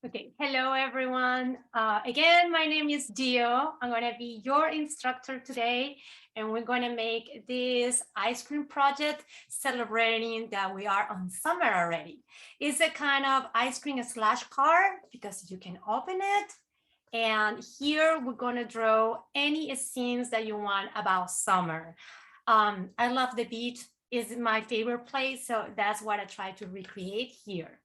Okay, hello everyone. Again, my name is Dio. I'm going to be your instructor today, and we're going to make this ice cream project celebrating that we are on summer already. It's a kind of ice cream slash car because you can open it. And here we're going to draw any scenes that you want about summer. I love the beach, is my favorite place, so that's what I try to recreate here.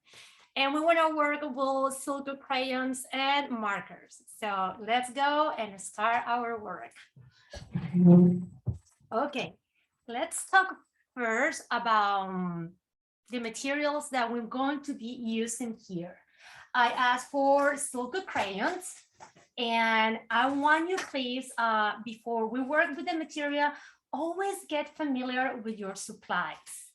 And we want to work with Silky crayons and markers. So let's go and start our work. Okay, let's talk first about the materials that we're going to be using here. I asked for Silky crayons, and I want you please, before we work with the material, always get familiar with your supplies.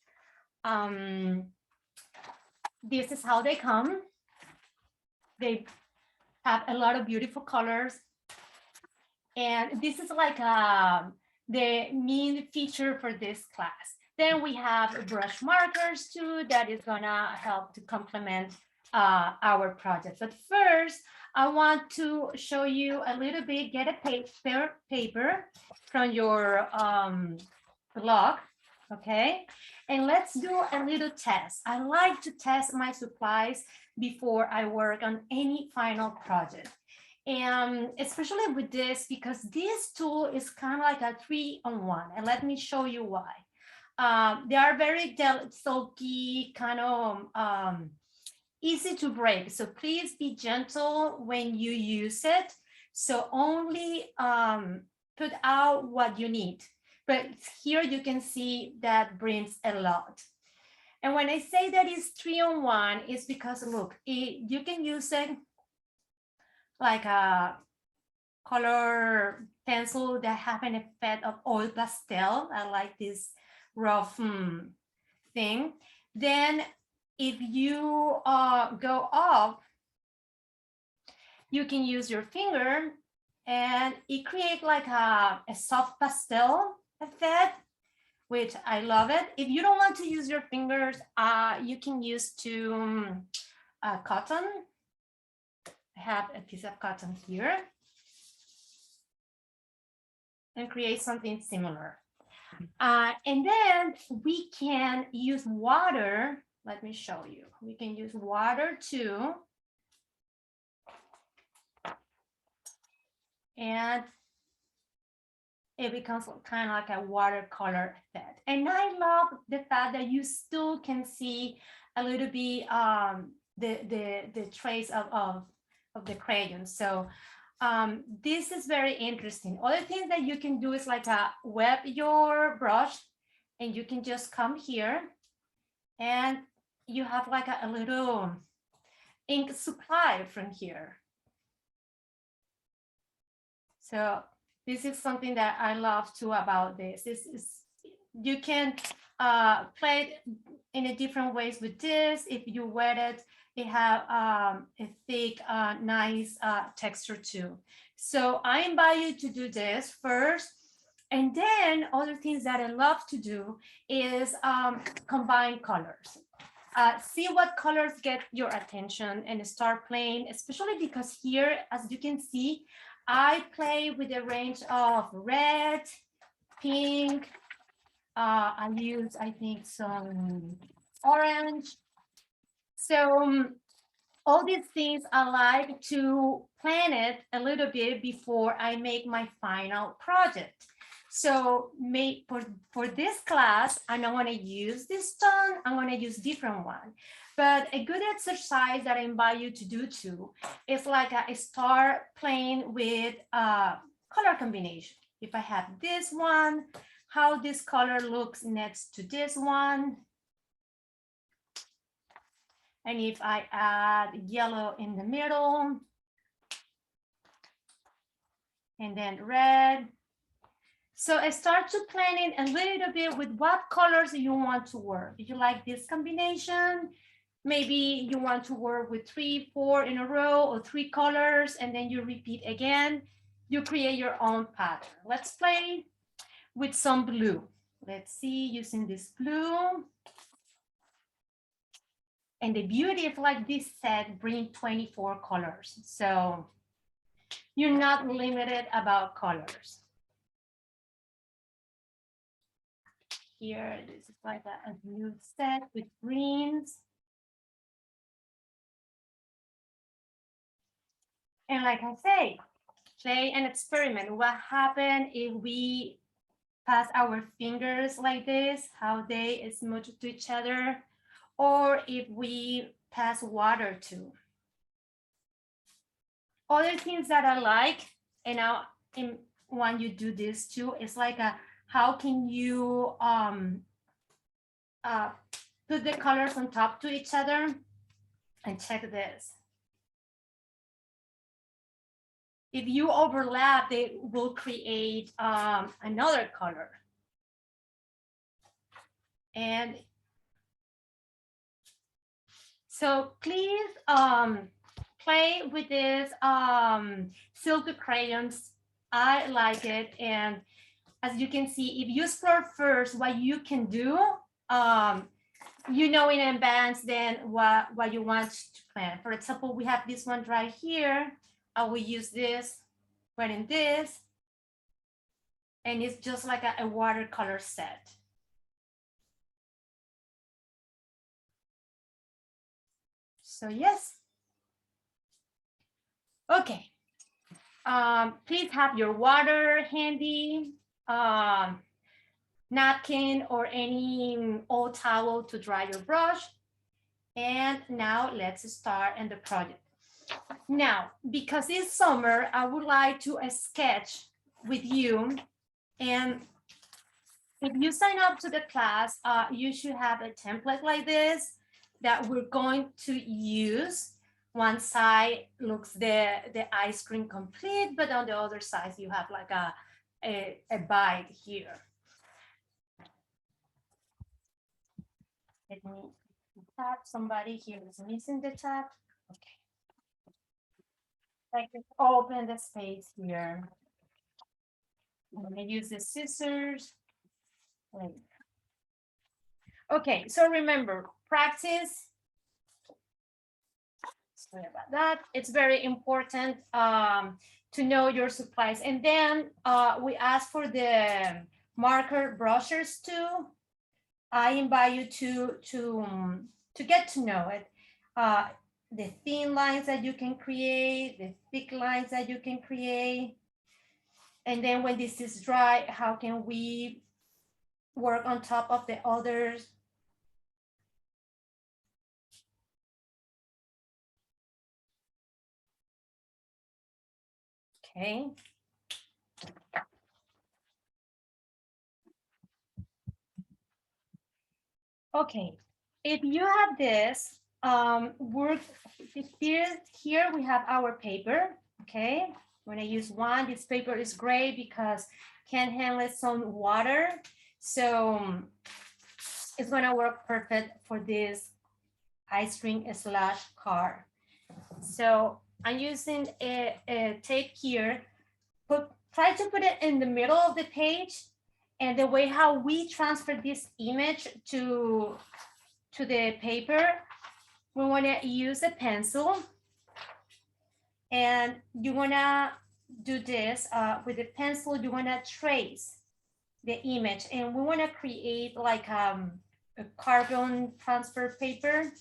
This is how they come. They have a lot of beautiful colors. And this is like the main feature for this class. Then we have brush markers too, that is gonna help to complement our project. But first, I want to show you a little bit, get a paper from your blog, okay? And let's do a little test. I like to test my supplies before I work on any final project. And especially with this, because this tool is kind of like a 3-in-1. And let me show you why. They are very silky, kind of easy to break. So please be gentle when you use it. So only put out what you need. But here you can see that brings a lot. And when I say that it's 3-in-1, it's because look, you can use it like a color pencil that have an effect of oil pastel. I like this rough thing. Then if you go up, you can use your finger and it creates like a soft pastel effect, which I love it. If you don't want to use your fingers, you can use cotton. I have a piece of cotton here and create something similar. And then we can use water. Let me show you. We can use water too. And it becomes kind of like a watercolor effect. And I love the fact that you still can see a little bit the trace of the crayon. So this is very interesting. Other things that you can do is like wet your brush, and you can just come here and you have like a little ink supply from here. So this is something that I love too about this. This is, you can play it in a different ways with this. If you wet it, it have a thick, nice texture too. So I invite you to do this first. And then other things that I love to do is combine colors. See what colors get your attention and start playing, especially because here, as you can see, I play with a range of red, pink. I use, I think, some orange. So all these things I like to plan it a little bit before I make my final project. So for this class, I'm not going to use this tone. I'm going to use different one. But a good exercise that I invite you to do too is like start playing with color combination. If I have this one, how this color looks next to this one. And if I add yellow in the middle, and then red. So I start to planning a little bit with what colors you want to work. If you like this combination, maybe you want to work with 3, 4 in a row or 3 colors, and then you repeat again. You create your own pattern. Let's play with some blue. Let's see, using this blue. And the beauty of like this set bring 24 colors. So you're not limited about colors. Here, this is like a new set with greens. And like I say, play and experiment. What happens if we pass our fingers like this, how they smooth to each other, or if we pass water too. Other things that I like, and now when you do this too, it's like how can you put the colors on top to each other, and check this. If you overlap, they will create another color. And so please play with this Silky crayons. I like it. And as you can see, if you explore first what you can do, you know in advance then what you want to plan. For example, we have this one right here. I will use this, right in this. And it's just like a watercolor set. So yes. Okay. Please have your water handy, napkin or any old towel to dry your brush. And now let's start in the project. Now, because it's summer, I would like to sketch with you. And if you sign up to the class, you should have a template like this that we're going to use. One side looks the ice cream complete, but on the other side, you have like a bite here. Let me tap. Somebody here is missing the tap. Okay. I can open the space here. I'm gonna use the scissors. Okay, so remember, practice. Sorry about that. It's very important to know your supplies. And then we ask for the marker brushes too. I invite you to get to know it. The thin lines that you can create, the thick lines that you can create. And then when this is dry, how can we work on top of the others? Okay. Okay, if you have this, here we have our paper, okay? When I use one, this paper is great because can handle some water. So it's gonna work perfect for this ice cream / car. So I'm using a tape here. Try to put it in the middle of the page, and the way how we transfer this image to the paper, we want to use a pencil, and you want to do this with the pencil. You want to trace the image, and we want to create like a carbon transfer paper.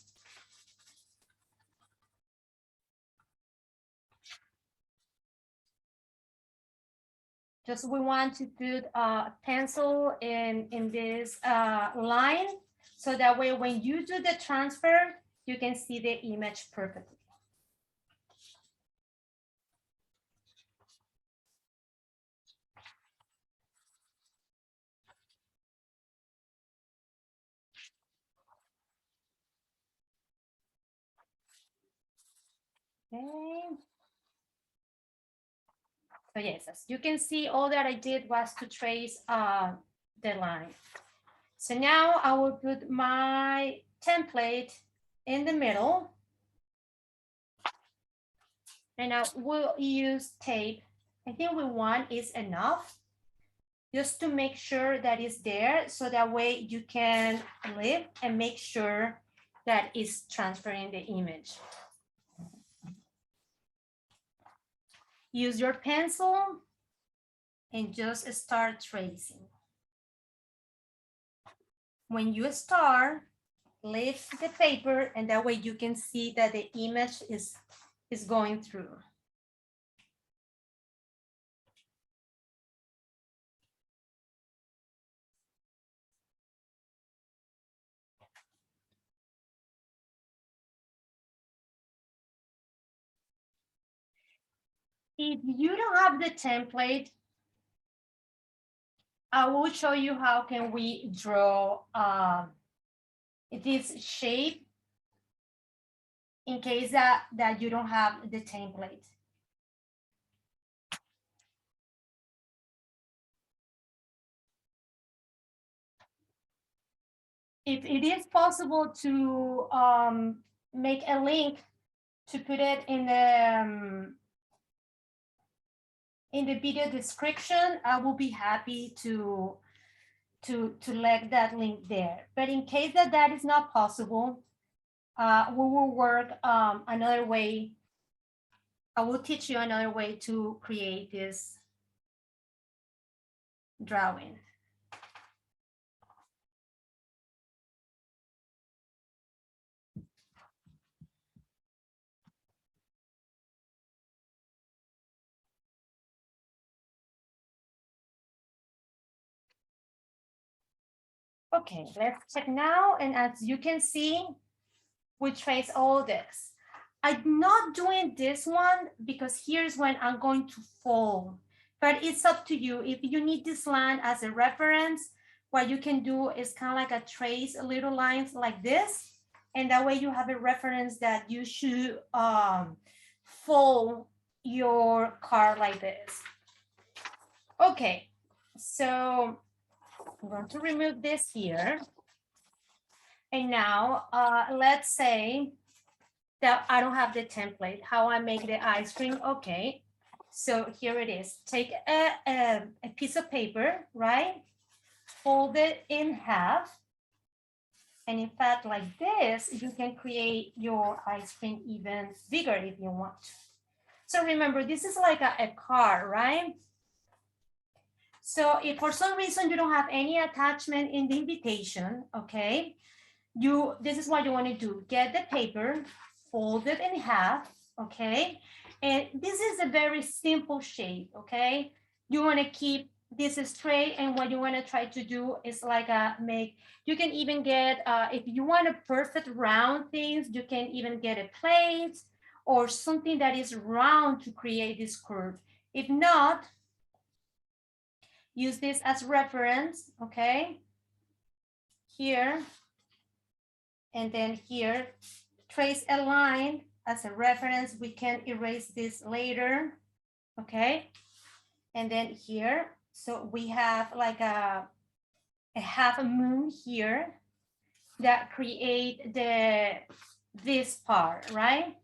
Just we want to put a pencil in this line, so that way when you do the transfer, you can see the image perfectly. Okay. So yes, as you can see, all that I did was to trace the line. So now I will put my template in the middle, and I will use tape. I think one is enough, just to make sure that it's there, so that way you can lift and make sure that is transferring the image. Use your pencil and just start tracing. When you start, lift the paper, and that way you can see that the image is going through. If you don't have the template, I will show you how can we draw this shape in case that you don't have the template. If it is possible to make a link to put it in the video description, I will be happy to let that link there. But in case that is not possible, we will work another way. I will teach you another way to create this drawing. Okay, let's check now. And as you can see, we trace all this. I'm not doing this one because here's when I'm going to fold, but it's up to you. If you need this line as a reference, what you can do is kind of like a trace little lines like this. And that way you have a reference that you should fold your card like this. Okay, so I'm going to remove this here. And now let's say that I don't have the template, how I make the ice cream. Okay, so here it is. Take a piece of paper, right? Fold it in half. And in fact, like this, you can create your ice cream even bigger if you want. So remember, this is like a card, right? So if for some reason you don't have any attachment in the invitation, okay, this is what you want to do. Get the paper, fold it in half, okay? And this is a very simple shape, okay? You want to keep this straight, and what you want to try to do is like you can even get, if you want a perfect round things, you can even get a plate or something that is round to create this curve. If not, use this as reference, okay? Here, and then here, trace a line as a reference. We can erase this later, okay? And then here, so we have like a half a moon here that create this part, right?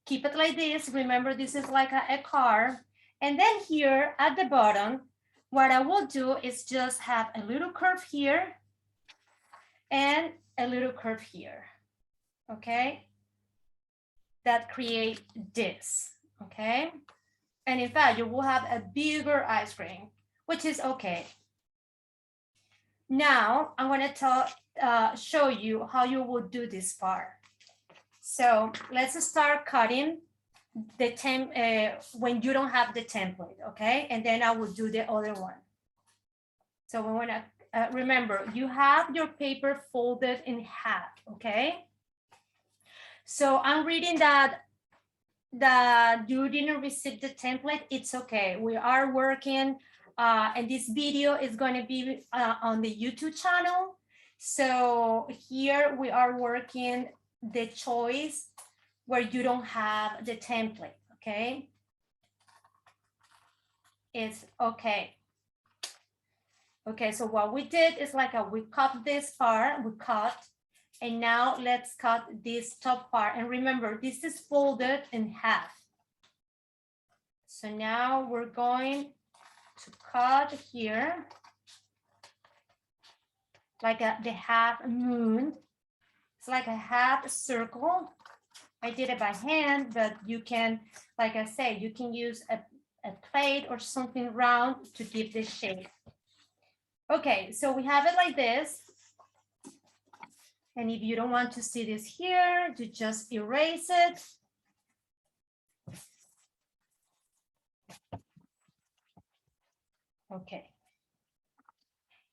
Keep it like this. Remember, this is like a card. And then here at the bottom, what I will do is just have a little curve here and a little curve here, okay? That create this, okay? And in fact, you will have a bigger ice cream, which is okay. Now, I'm gonna show you how you will do this part. So let's start cutting the when you don't have the template, okay? And then I will do the other one. So we wanna, remember, you have your paper folded in half, okay? So I'm reading that you didn't receive the template. It's okay. We are working, and this video is going to be on the YouTube channel. So here we are working the choice where you don't have the template, okay? It's okay. Okay, so what we did is like we cut this part, we cut, and now let's cut this top part. And remember, this is folded in half. So now we're going to cut here, like the half moon It's like a half circle. I did it by hand, but you can, like I said, you can use a plate or something round to give this shape. Okay, so we have it like this. And if you don't want to see this here, you just erase it. Okay.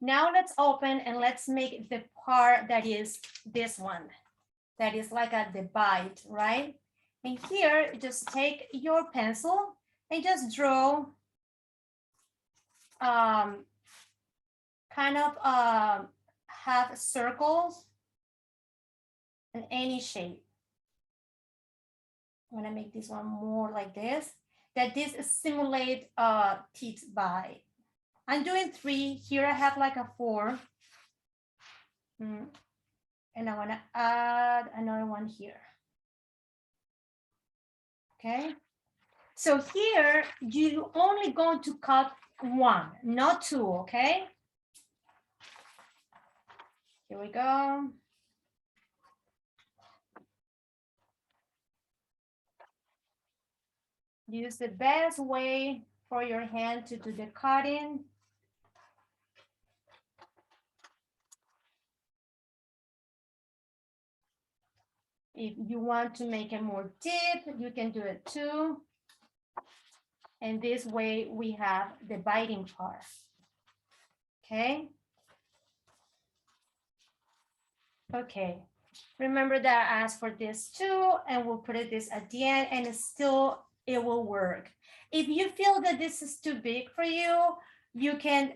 Now let's open and let's make the part that is this one. That is like a divide, right? And here, just take your pencil and just draw kind of half circles in any shape. I'm gonna make this one more like this, that this simulate teeth bite. I'm doing 3, here I have like a 4. And I wanna add another one here. Okay, so here you only going to cut 1, not 2, okay? Here we go. Use the best way for your hand to do the cutting. If you want to make it more deep, you can do it too. And this way we have the biting part. Okay. Okay. Remember that I asked for this too, and we'll put it this at the end, and it will work. If you feel that this is too big for you, you can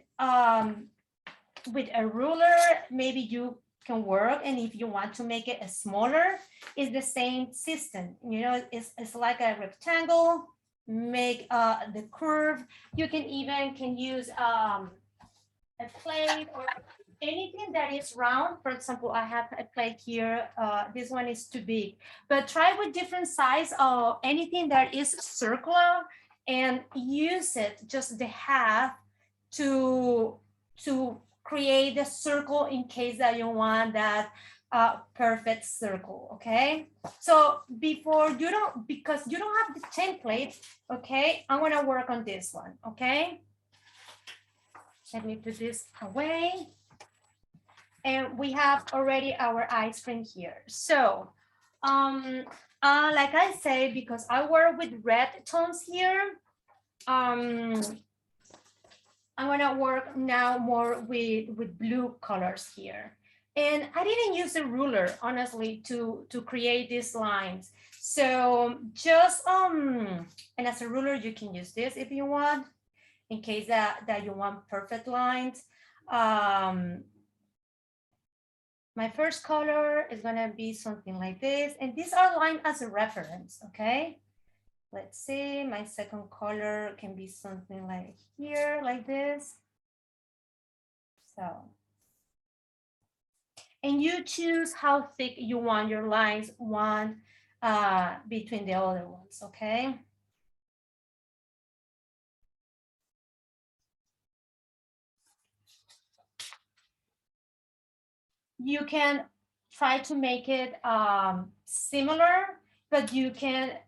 with a ruler, maybe you can work, and if you want to make it a smaller, it's the same system. You know, it's like a rectangle. Make the curve. You can even use a plate or anything that is round. For example, I have a plate here. This one is too big, but try with different size of anything that is circular and use it just the half to create a circle in case that you want that perfect circle. Okay, so because you don't have the template, okay, I'm gonna work on this one. Okay, let me put this away. And we have already our ice cream here. So like I say, because I work with red tones here, I'm gonna work now more with blue colors here. And I didn't use a ruler, honestly, to create these lines. So just, and as a ruler, you can use this if you want, in case that you want perfect lines. My first color is gonna be something like this, and these are lined as a reference, okay? Let's see, my second color can be something like here, like this. So, and you choose how thick you want your lines, one between the other ones, okay? You can try to make it similar, but you can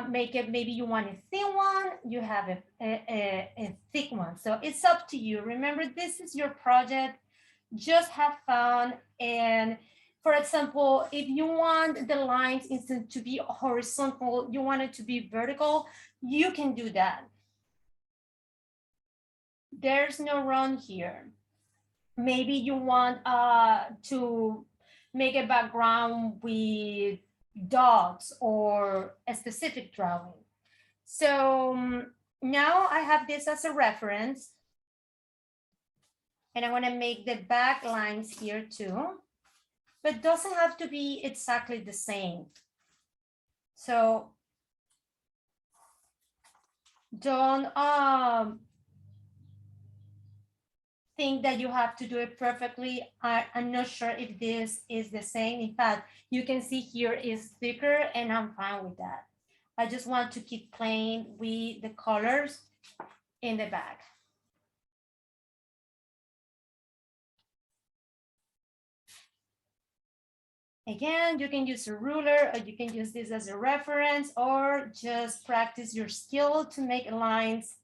make it, maybe you want a thin one, you have a thick one. So it's up to you. Remember, this is your project. Just have fun. And for example, if you want the lines instead to be horizontal, you want it to be vertical, you can do that. There's no wrong here. Maybe you want to make a background with dots or a specific drawing. So now I have this as a reference, and I want to make the back lines here too, but doesn't have to be exactly the same. So don't think that you have to do it perfectly. I'm not sure if this is the same. In fact, you can see here is thicker, and I'm fine with that. I just want to keep playing with the colors in the back. Again, you can use a ruler or you can use this as a reference or just practice your skill to make lines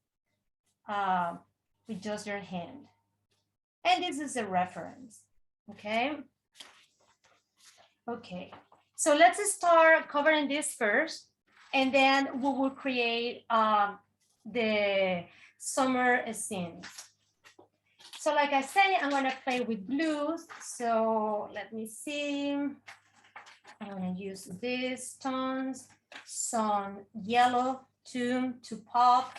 with just your hand. And this is a reference, okay? Okay, so let's start covering this first, and then we will create the summer scene. So like I say, I'm gonna play with blues. So let me see. I'm gonna use these tones, some yellow to pop.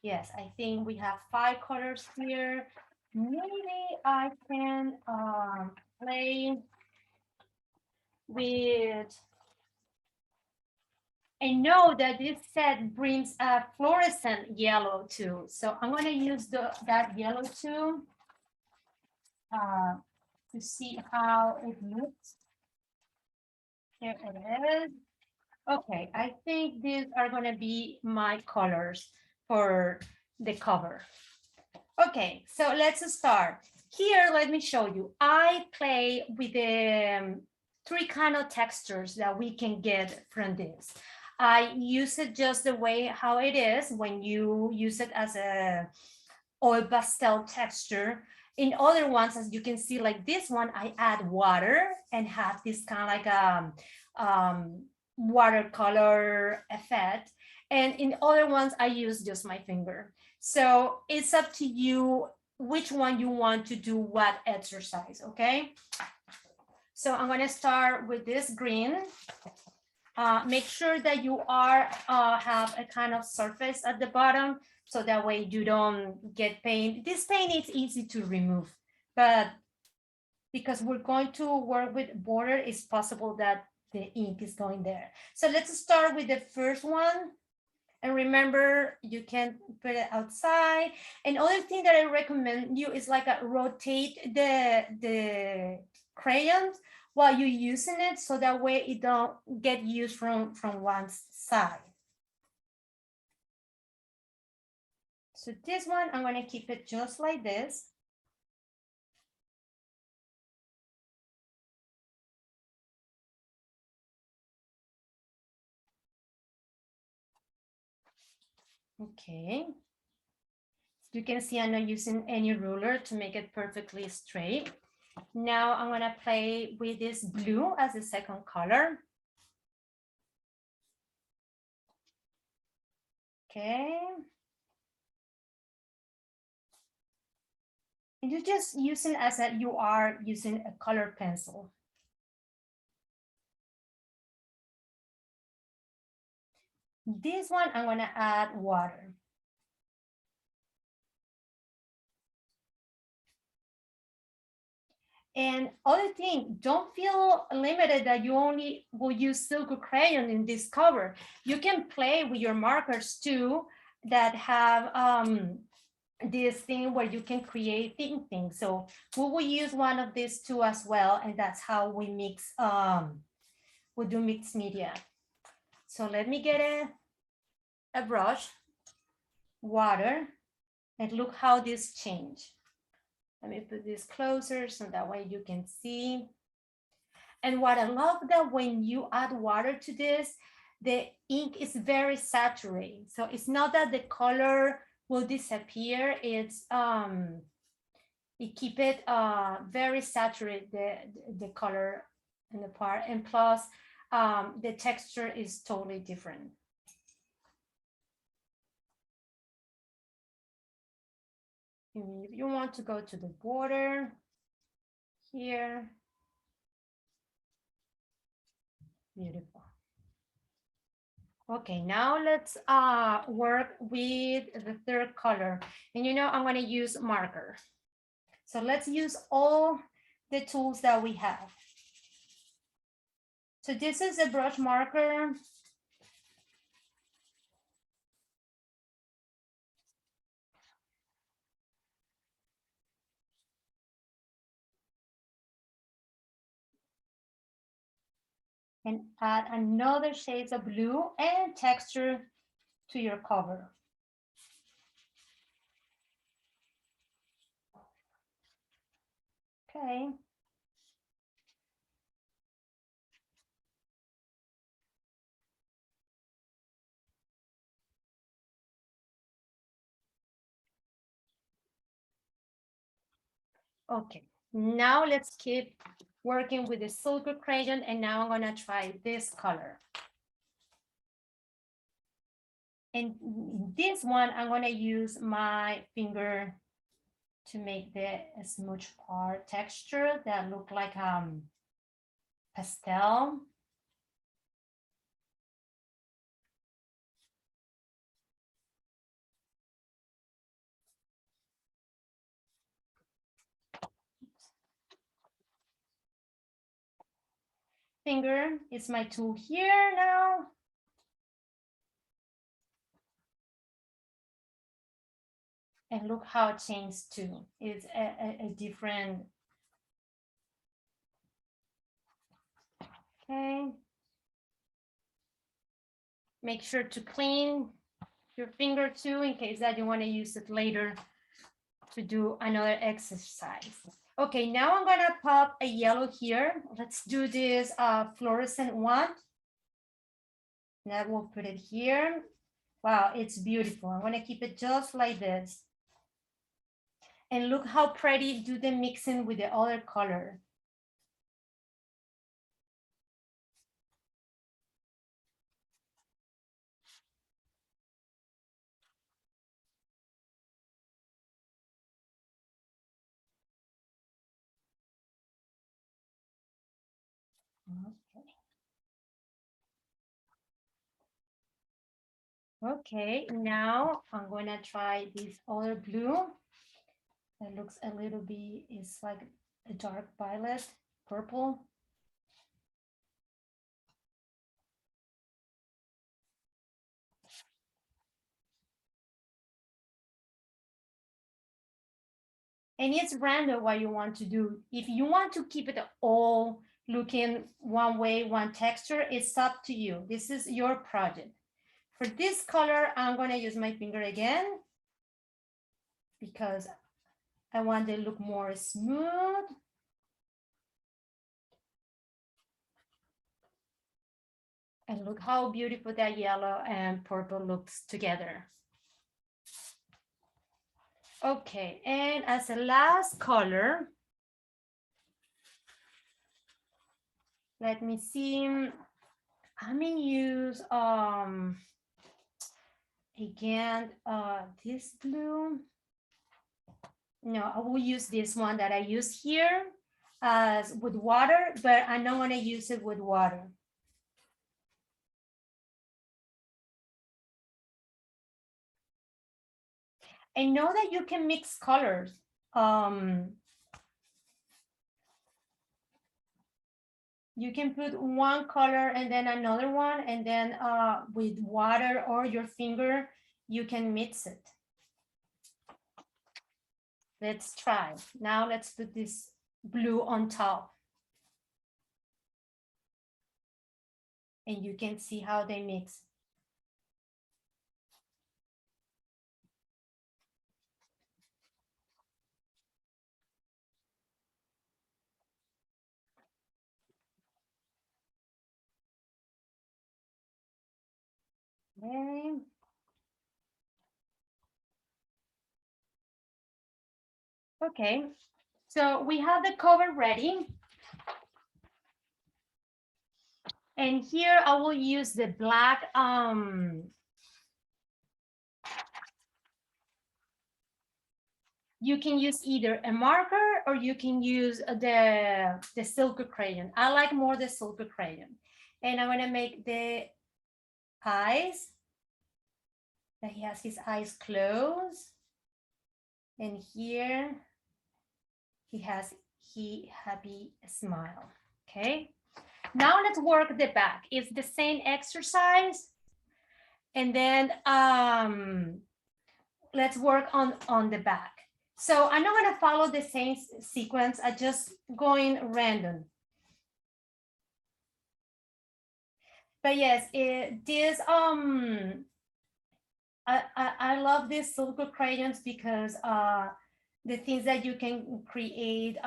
Yes, I think we have 5 colors here. Maybe I can play with, I know that this set brings a fluorescent yellow too. So I'm gonna use that yellow too to see how it looks. Here it is. Okay, I think these are gonna be my colors for the cover. Okay, so let's start. Here, let me show you. I play with the 3 kind of textures that we can get from this. I use it just the way how it is when you use it as a oil pastel texture. In other ones, as you can see, like this one, I add water and have this kind of like watercolor effect. And in other ones, I use just my finger. So it's up to you which one you want to do what exercise, okay? So I'm gonna start with this green. Make sure that you have a kind of surface at the bottom, so that way you don't get paint. This paint is easy to remove, but because we're going to work with border, it's possible that the ink is going there. So let's start with the first one. And remember, you can put it outside. Another thing that I recommend you is like rotate the crayons while you're using it, so that way it don't get used from one side. So this one, I'm gonna keep it just like this. Okay. You can see I'm not using any ruler to make it perfectly straight. Now I'm gonna play with this blue as the second color. Okay. And you just use it as that you are using a color pencil. This one, I'm gonna add water. And other thing, don't feel limited that you only will use Silky crayon in this cover. You can play with your markers too that have this thing where you can create things. So we will use one of these two as well, and that's how we mix, we do mixed media. So let me get a brush, water, and look how this changed. Let me put this closer so that way you can see. And what I love that when you add water to this, the ink is very saturated. So it's not that the color will disappear. It's it keep it very saturated, the color in the part, and plus the texture is totally different. If you want to go to the border here, beautiful. Okay, now let's work with the third color. And you know, I'm gonna use marker. So let's use all the tools that we have. So this is a brush marker. And add another shades of blue and texture to your cover. Okay. Okay, now let's keep working with the Silky crayon, and now I'm gonna try this color. And this one, I'm gonna use my finger to make the smooth part texture that look like pastel. Finger is my tool here now. And look how it changed too. It's a different. Okay. Make sure to clean your finger too, in case that you want to use it later to do another exercise. Okay, now I'm gonna pop a yellow here. Let's do this fluorescent one. Now we'll put it here. Wow, it's beautiful. I'm gonna keep it just like this. And look how pretty do the mixing with the other color. Okay, now I'm gonna try this other blue. It looks a little bit, it's like a dark violet, purple. And it's random what you want to do. If you want to keep it all looking one way, one texture, it's up to you. This is your project. For this color, I'm going to use my finger again because I want it to look more smooth. And look how beautiful that yellow and purple looks together. Okay, and as a last color, let me see. I'm gonna use again this blue. No, I will use this one that I use here as with water, but I don't want to use it with water. And know that you can mix colors. You can put one color and then another one, and then with water or your finger, you can mix it. Let's try. Now let's put this blue on top. And you can see how they mix. Okay. Okay, so we have the cover ready. And here I will use the black you can use either a marker or you can use the Silky crayon. I like more the Silky crayon. And I'm gonna make the eyes. That he has his eyes closed. And here he has happy smile. Okay. Now let's work the back. It's the same exercise. And then let's work on the back. So I'm not going to follow the same sequence. I'm just going random. But yes, this I love these Silky crayons because the things that you can create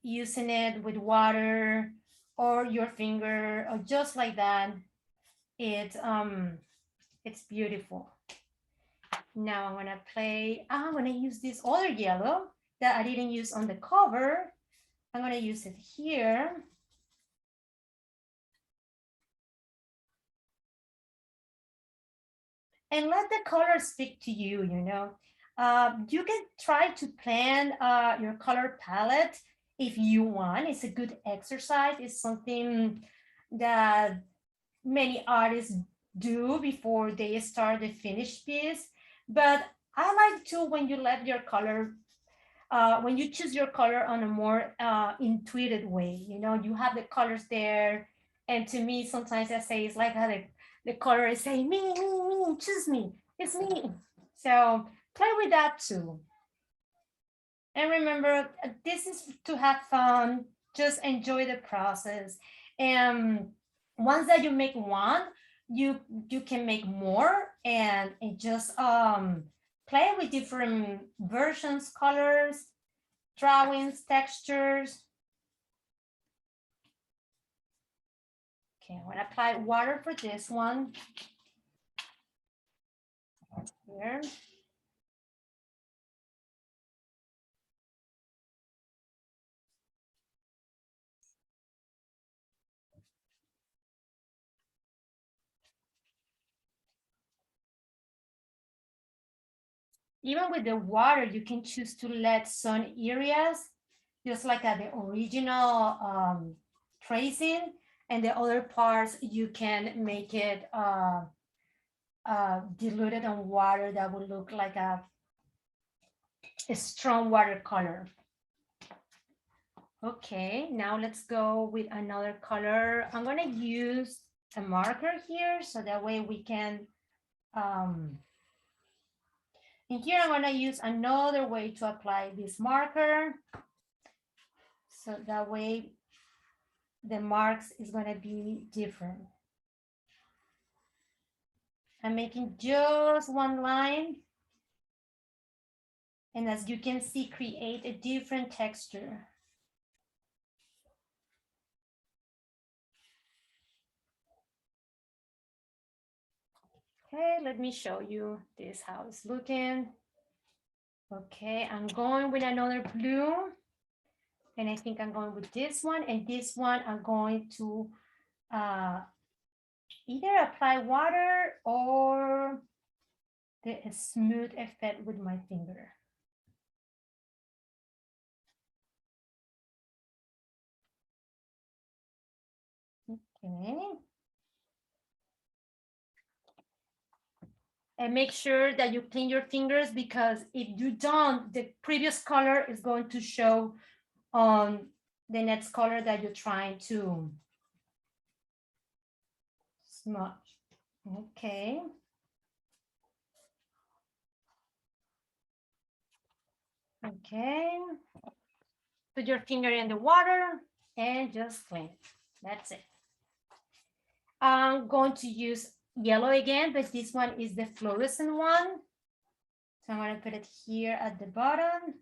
using it with water or your finger or just like that, it's beautiful. Now I'm gonna use this other yellow that I didn't use on the cover. I'm going to use it here. And let the color speak to you, you know. You can try to plan your color palette if you want. It's a good exercise. It's something that many artists do before they start the finished piece. But I like to when you let your color, when you choose your color on a more intuitive way, you know, you have the colors there. And to me, sometimes I say it's like how the color is saying, me, choose me, it's me. So play with that too. And remember, this is to have fun, just enjoy the process. And once that you make one, you can make more and just play with different versions, colors, drawings, textures. Okay, I'm gonna apply water for this one. Here. Even with the water, you can choose to let some areas, just like at the original tracing, and the other parts you can make it diluted on water that will look like a strong watercolor. Okay, now let's go with another color. I'm gonna use a marker here so that way we can and here I'm gonna use another way to apply this marker. So that way the marks is gonna be different. I'm making just one line. And as you can see, create a different texture. Okay, let me show you this, how it's looking. Okay, I'm going with another blue. And I think I'm going with this one. And this one, I'm going to either apply water or the smooth effect with my finger. Okay. And make sure that you clean your fingers, because if you don't, the previous color is going to show on the next color that you're trying to smudge. Okay. Okay. Put your finger in the water and just clean. That's it. I'm going to use yellow again, but this one is the fluorescent one. So I'm going to put it here at the bottom.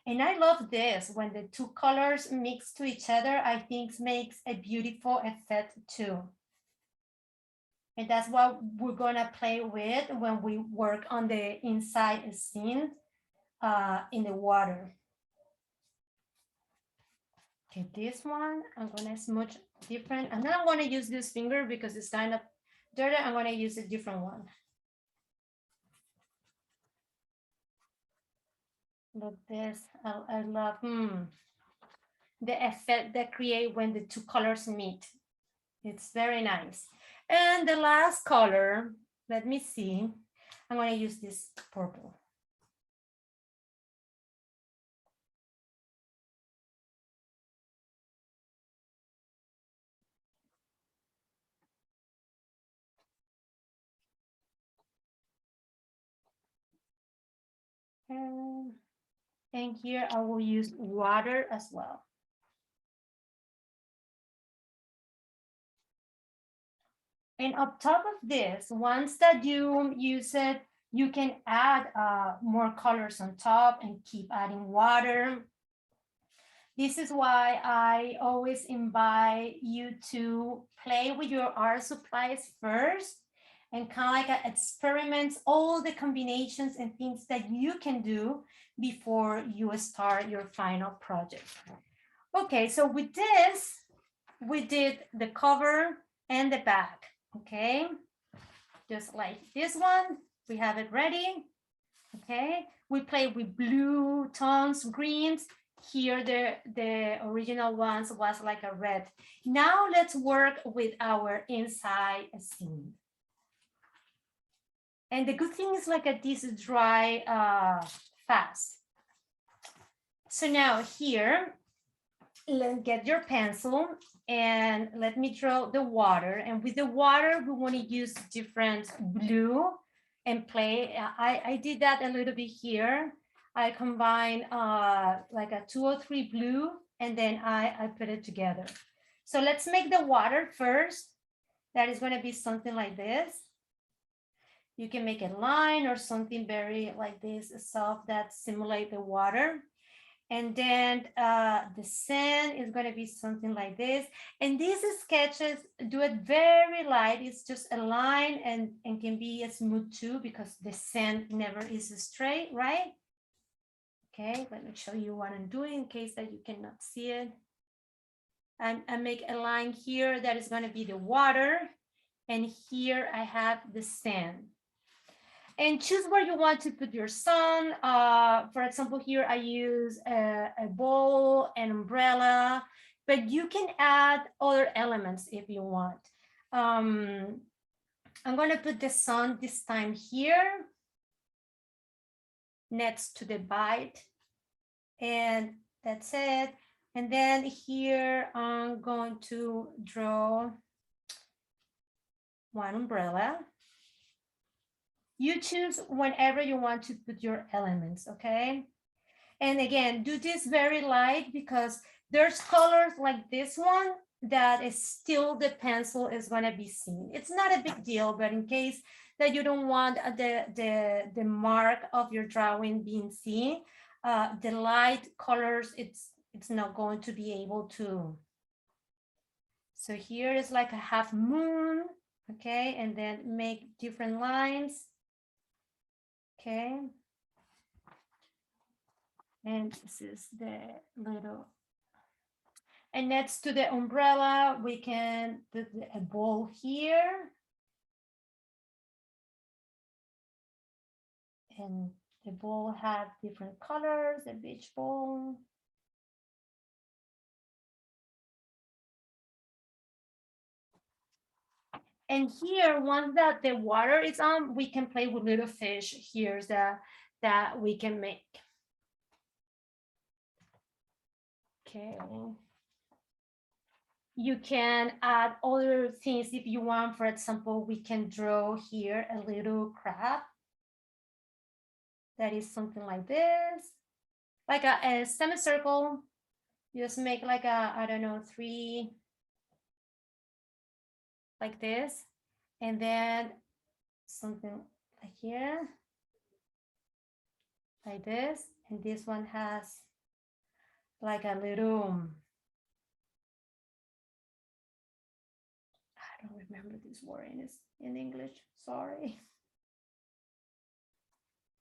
And I love this, when the two colors mix to each other, I think makes a beautiful effect too. And that's what we're gonna play with when we work on the inside scene in the water. Okay, this one, I'm gonna smudge different. I'm not gonna use this finger because it's kind of dirty. I'm gonna use a different one. Look this, I love the effect that create when the two colors meet. It's very nice. And the last color, let me see. I'm gonna use this purple. And here I will use water as well. And on top of this, once that you use it, you can add more colors on top and keep adding water. This is why I always invite you to play with your art supplies first and kind of like experiments all the combinations and things that you can do before you start your final project. Okay, so with this, we did the cover and the back, okay? Just like this one, we have it ready, okay? We play with blue tones, greens. Here, the original ones was like a red. Now let's work with our inside scene. And the good thing is like this dry fast. So now here, let's get your pencil and let me draw the water. And with the water, we want to use different blue and play. I did that a little bit here. I combine like a 2 or 3 blue, and then I put it together. So let's make the water first. That is going to be something like this. You can make a line or something very like this, soft that simulate the water. And then the sand is going to be something like this. And these sketches, do it very light. It's just a line and can be smooth too, because the sand never is straight, right? Okay, let me show you what I'm doing in case that you cannot see it. I make a line here that is going to be the water. And here I have the sand. And choose where you want to put your sun. For example, here I use a bowl, an umbrella, but you can add other elements if you want. I'm going to put the sun this time here next to the bite. And that's it. And then here I'm going to draw one umbrella. You choose whenever you want to put your elements, okay? And again, do this very light because there's colors like this one that is still the pencil is going to be seen. It's not a big deal, but in case that you don't want the mark of your drawing being seen, the light colors, it's not going to be able to. So here is like a half moon, okay? And then make different lines. Okay. And this is the little, and next to the umbrella, we can put a bowl here. And the bowl had different colors, the beach bowl. And here, once that the water is on, we can play with little fish. Here's that we can make. Okay. You can add other things if you want. For example, we can draw here a little crab. That is something like this, like a semicircle. Just make like a, I don't know, 3 like this, and then something like here, like this, and this one has like a little, I don't remember this word in English, sorry.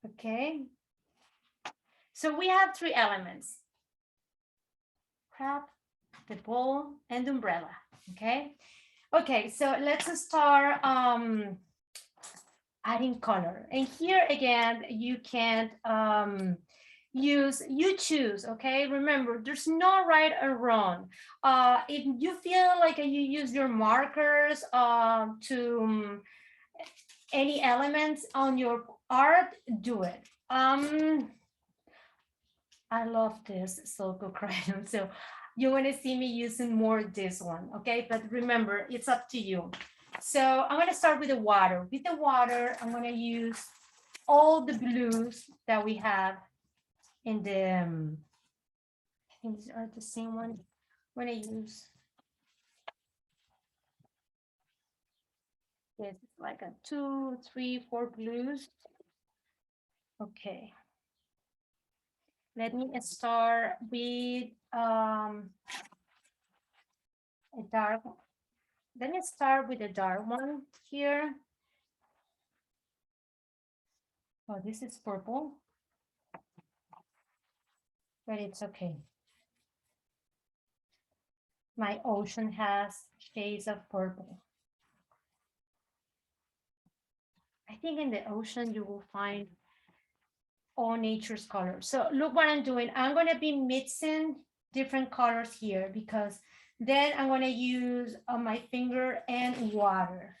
Okay, so we have 3 elements: crab, the bowl, and the umbrella. Okay. Okay, so let's start adding color. And here again, you can you choose, okay? Remember, there's no right or wrong. If you feel like you use your markers to any elements on your art, do it. I love this Silky crayon, so you want to see me using more this one, okay? But remember, it's up to you. So I'm going to start with the water. With the water, I'm going to use all the blues that we have in the, I think these are the same one. I'm going to use this, like a 2, 3, 4 blues. Okay. Let me start with a dark. Let me start with a dark one here. Oh, this is purple, but it's okay. My ocean has shades of purple. I think in the ocean you will find all nature's colors. So look what I'm doing. I'm going to be mixing different colors here because then I'm going to use my finger and water.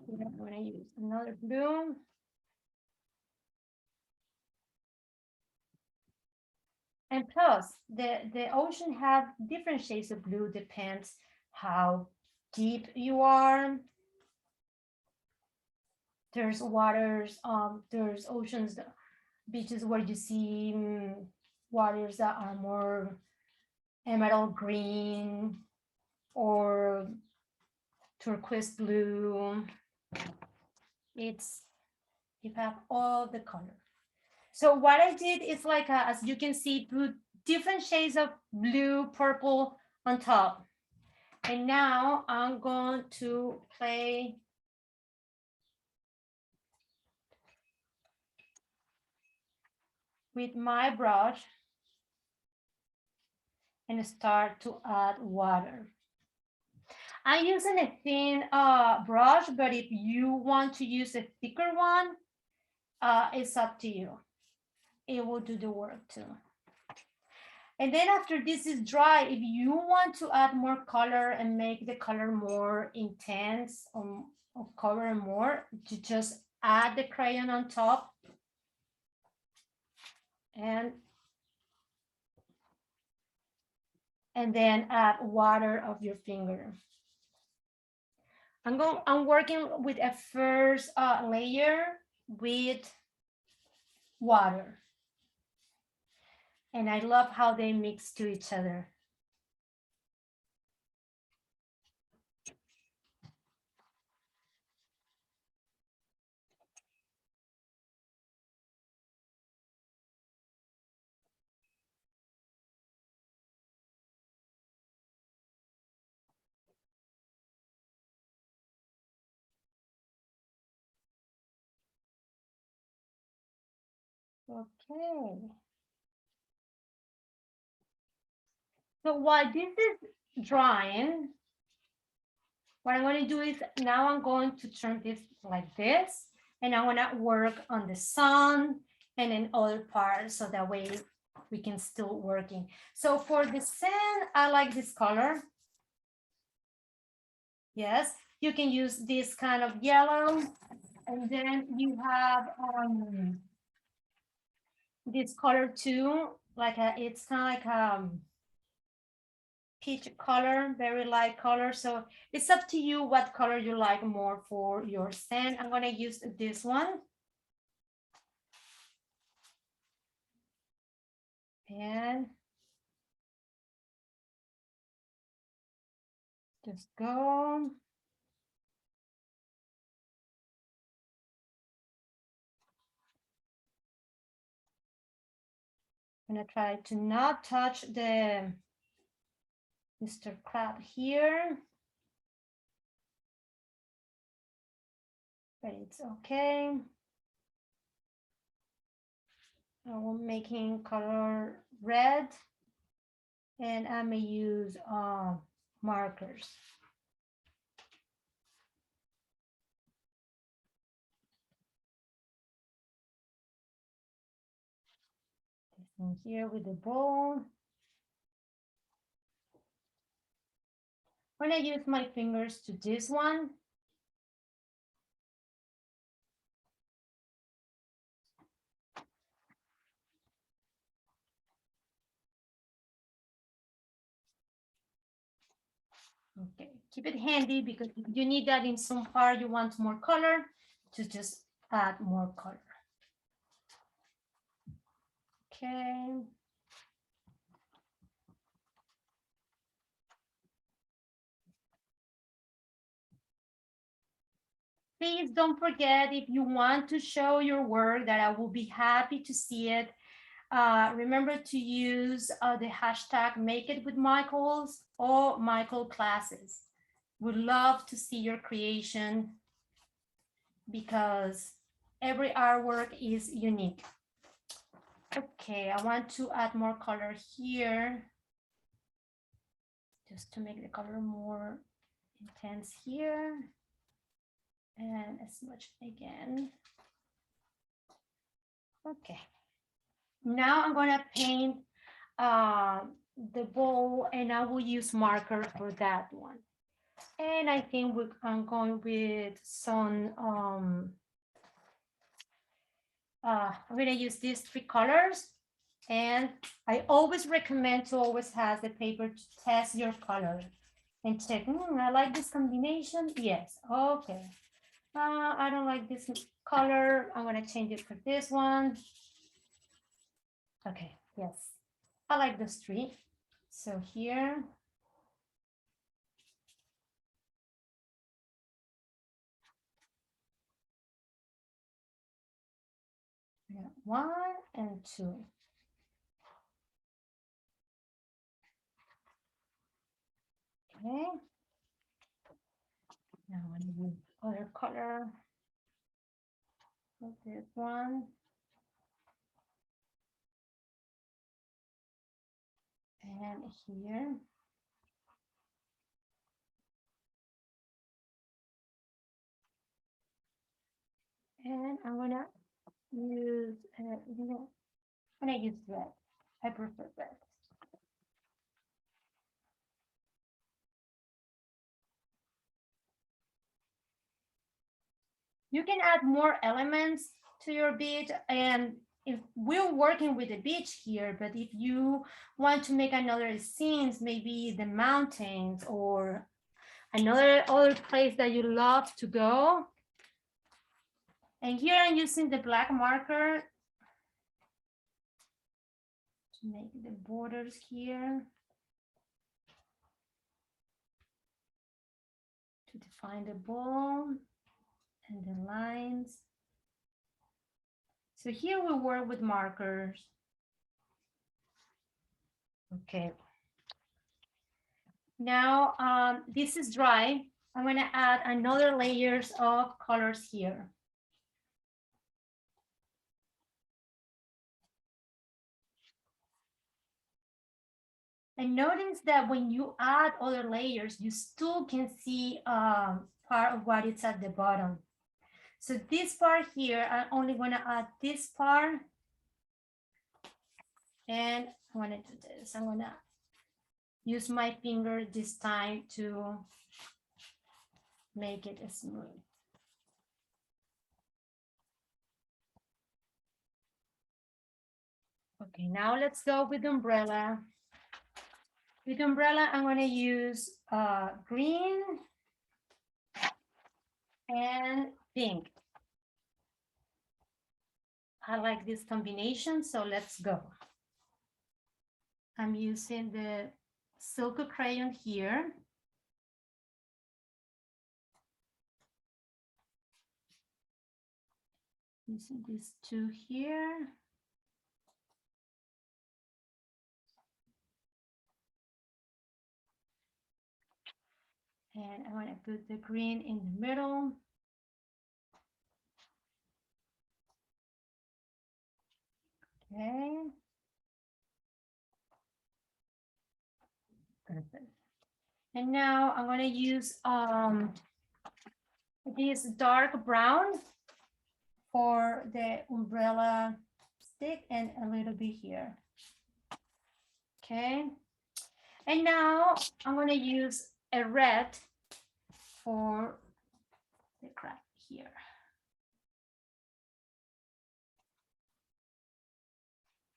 I'm going to use another blue. And plus, the ocean have different shades of blue, depends how deep you are. There's waters, there's oceans, beaches where you see waters that are more emerald green or turquoise blue. You have all the color. So what I did is like, as you can see, put different shades of blue, purple on top. And now I'm going to play with my brush and start to add water. I'm using a thin brush, but if you want to use a thicker one, it's up to you. It will do the work too. And then after this is dry, if you want to add more color and make the color more intense or cover more, you just add the crayon on top and then add water of your finger. I'm working with a first layer with water. And I love how they mix to each other. Okay. So while this is drying, what I'm going to do is now I'm going to turn this like this, and I want to work on the sun and in other parts so that way we can still working. So for the sand, I like this color. Yes, you can use this kind of yellow, and then you have this color too, like it's kind of like peach color, very light color. So it's up to you what color you like more for your sand. I'm going to use this one. And just go. I'm going to try to not touch the Mr. Crab here. But it's okay. I'm making color red, and I may use markers. This one here with the bowl. When I use my fingers to this one, okay, keep it handy because if you need that in some part, you want more color, to just add more color. Okay. Please don't forget, if you want to show your work, that I will be happy to see it. remember to use the hashtag Make It with Michaels or Michael Classes. Would love to see your creation because every artwork is unique. Okay, I want to add more color here just to make the color more intense here. And as much again. Okay. Now I'm going to paint the bowl, and I will use marker for that one. And I think I'm going with some, I'm going to use these 3 colors. And I always recommend to always have the paper to test your color and check, I like this combination. Yes, okay. I don't like this color. I'm going to change it for this one. Okay, yes, I like those 3. So here, we got 1 and 2. Okay. Now I'm going to use other color for this one. And here. And I'm going to use, I'm going to use red. I prefer red. You can add more elements to your beach, and if we're working with the beach here, but if you want to make another scenes, maybe the mountains or another other place that you love to go. And here I'm using the black marker to make the borders here, to define the bowl and the lines. So here we work with markers. Okay. Now this is dry. I'm going to add another layers of colors here. And notice that when you add other layers, you still can see part of what is at the bottom. So this part here, I'm only going to add this part. And I'm going to do this. I'm going to use my finger this time to make it smooth. Okay, now let's go with the umbrella. With the umbrella, I'm going to use green and pink. I like this combination, so let's go. I'm using the Silky crayon here. Using these 2 here. And I want to put the green in the middle. Okay. Perfect. And now I'm going to use this dark brown for the umbrella stick and a little bit here. Okay. And now I'm going to use a red for the crack here.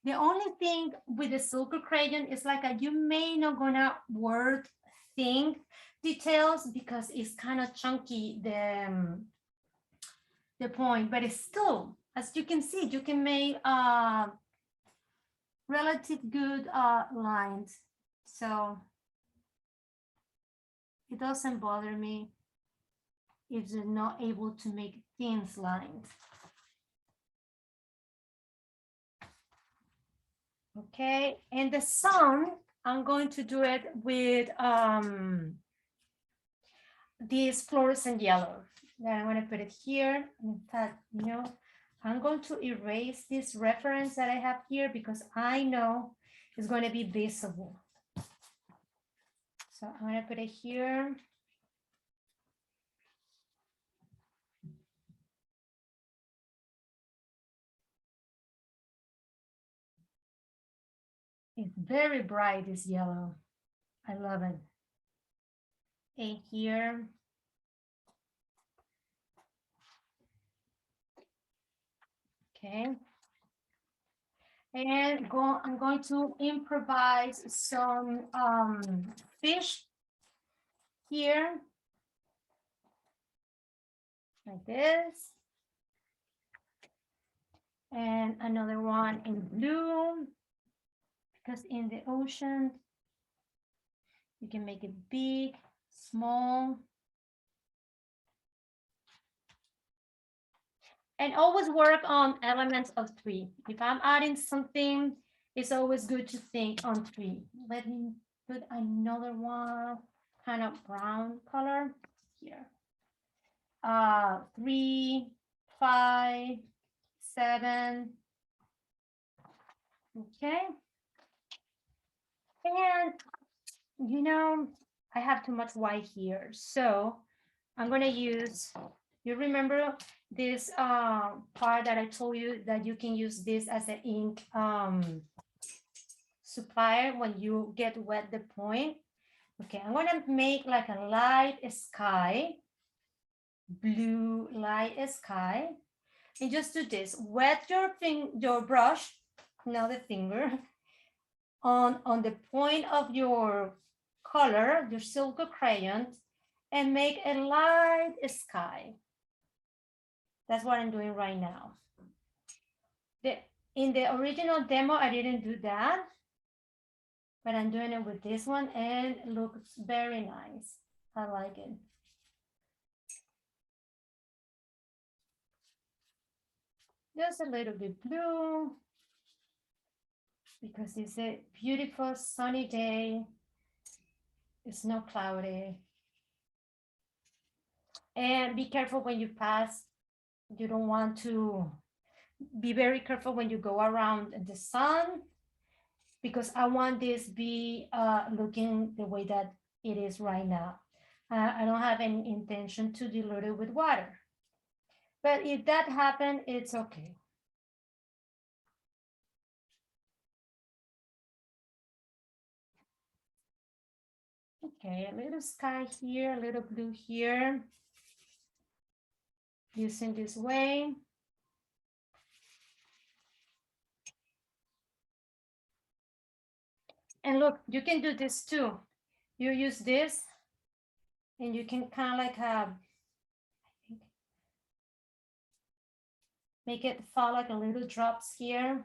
The only thing with the Silky crayon is like you may not gonna word think details because it's kind of chunky, the point, but it's still, as you can see, you can make relative good lines. So it doesn't bother me if you're not able to make thin lines. Okay, and the sun, I'm going to do it with this fluorescent yellow. Then I'm going to put it here. In fact, you know, I'm going to erase this reference that I have here because I know it's going to be visible. So I'm going to put it here. It's very bright, this yellow. I love it. And here. Okay. And I'm going to improvise some fish here. Like this. And another one in blue. Because in the ocean, you can make it big, small. And always work on elements of 3. If I'm adding something, it's always good to think on 3. Let me put another one, kind of brown color here. 3, 5, 7. Okay. And, you know, I have too much white here. So I'm going to use, you remember this part that I told you that you can use this as an ink supplier when you get wet the point. Okay, I'm going to make like a light sky, blue light sky. And just do this, wet your brush, not the finger, on the point of your color, your Silky crayon, and make a light sky. That's what I'm doing right now. In the original demo, I didn't do that, but I'm doing it with this one and it looks very nice. I like it. Just a little bit blue because it's a beautiful sunny day. It's not cloudy. And be careful when you pass. You don't want to be very careful when you go around the sun because I want this be looking the way that it is right now. I don't have any intention to dilute it with water. But if that happens, it's okay. Okay, a little sky here, a little blue here. Using this way. And look, you can do this too. You use this and you can kind of like make it fall like a little drops here.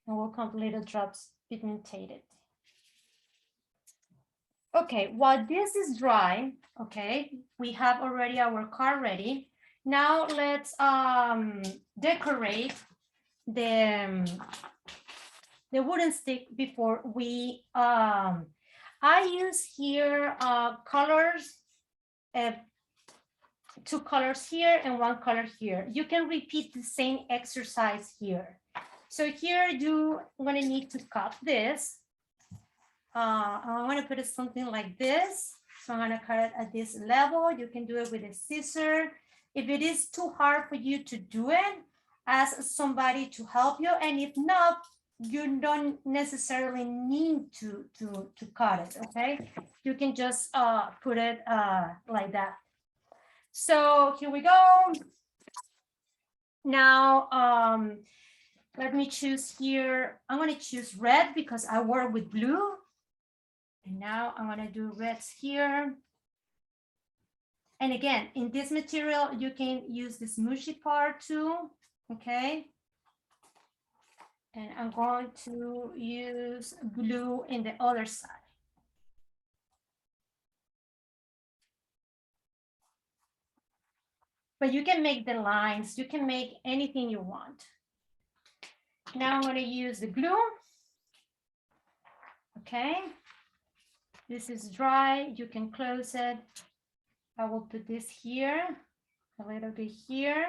And we'll come little drops pigmented. Okay, while this is dry, okay, we have already our card ready. Now let's decorate the wooden stick before we, I use here colors, 2 colors here and 1 color here. You can repeat the same exercise here. So here I'm gonna need to cut this. I'm gonna put it something like this. So I'm gonna cut it at this level. You can do it with a scissor. If it is too hard for you to do it, ask somebody to help you. And if not, you don't necessarily need to cut it, okay? You can just put it like that. So here we go. Now, let me choose here. I'm going to choose red because I work with blue. And now I'm going to do reds here. And again, in this material, you can use this mushy part too, okay? And I'm going to use blue in the other side. But you can make the lines, you can make anything you want. Now I'm going to use the glue. Okay. This is dry. You can close it. I will put this here, a little bit here.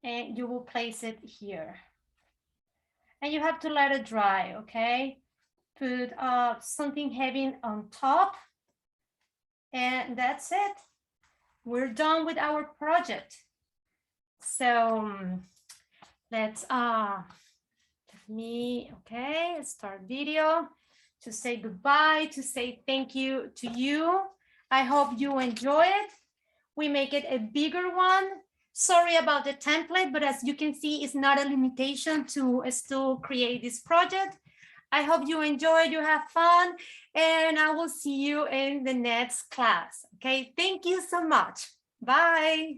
And you will place it here. And you have to let it dry, okay? Put something heavy on top. And that's it. We're done with our project. So let's start video to say goodbye, to say thank you to you. I hope you enjoy it. We make it a bigger one. Sorry about the template, but as you can see, it's not a limitation to still create this project. I hope you enjoyed, you have fun, and I will see you in the next class. Okay, thank you so much. Bye.